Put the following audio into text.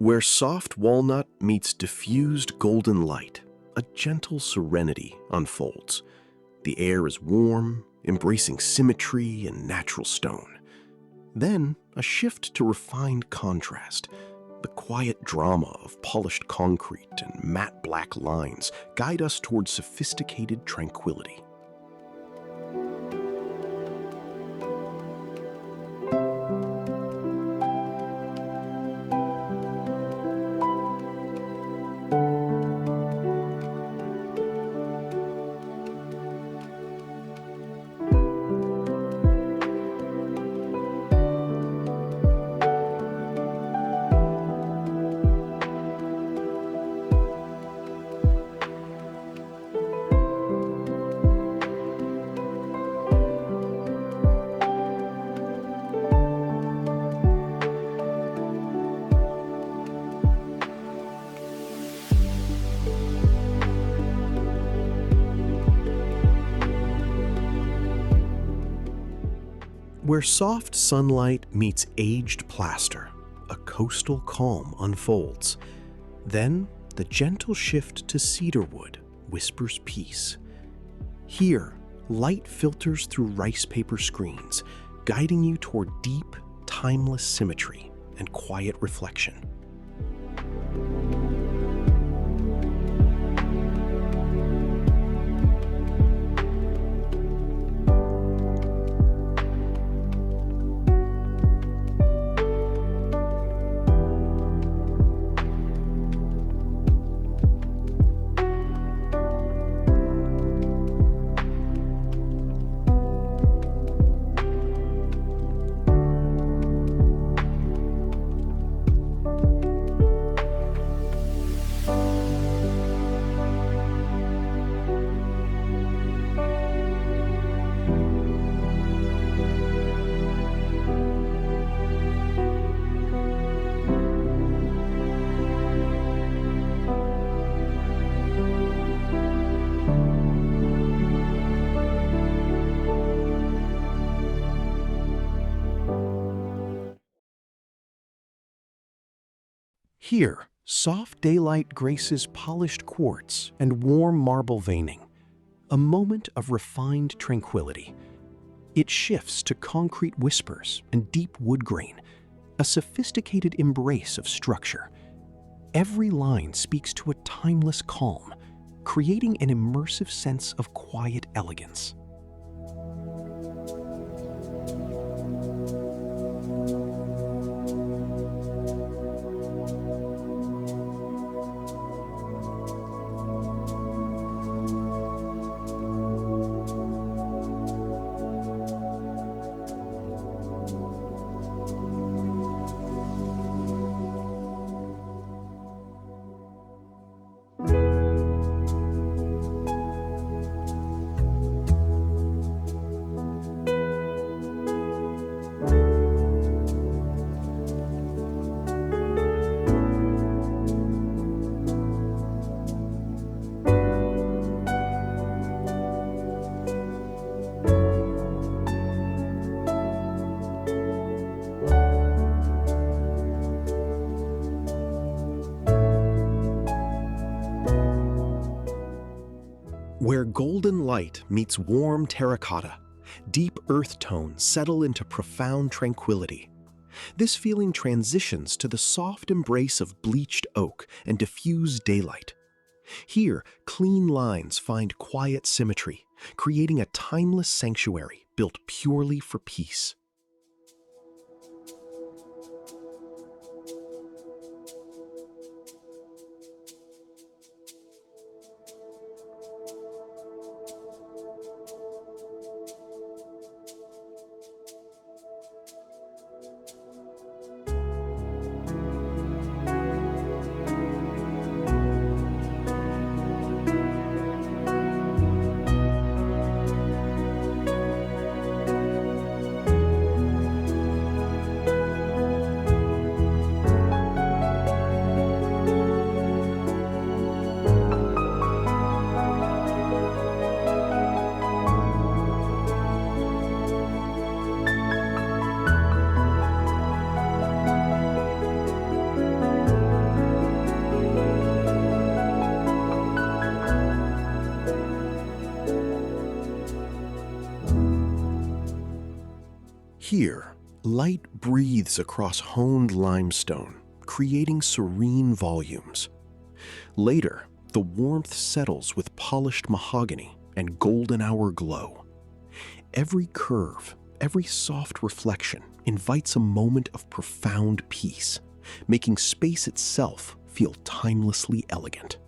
Where soft walnut meets diffused golden light, a gentle serenity unfolds. The air is warm, embracing symmetry and natural stone. Then, a shift to refined contrast. The quiet drama of polished concrete and matte black lines guide us toward sophisticated tranquility. Where soft sunlight meets aged plaster, a coastal calm unfolds. Then, the gentle shift to cedarwood whispers peace. Here, light filters through rice paper screens, guiding you toward deep, timeless symmetry and quiet reflection. Here, soft daylight graces polished quartz and warm marble veining, a moment of refined tranquility. It shifts to concrete whispers and deep wood grain, a sophisticated embrace of structure. Every line speaks to a timeless calm, creating an immersive sense of quiet elegance. Where golden light meets warm terracotta, deep earth tones settle into profound tranquility. This feeling transitions to the soft embrace of bleached oak and diffused daylight. Here, clean lines find quiet symmetry, creating a timeless sanctuary built purely for peace. Here, light breathes across honed limestone, creating serene volumes. Later, the warmth settles with polished mahogany and golden hour glow. Every curve, every soft reflection invites a moment of profound peace, making space itself feel timelessly elegant.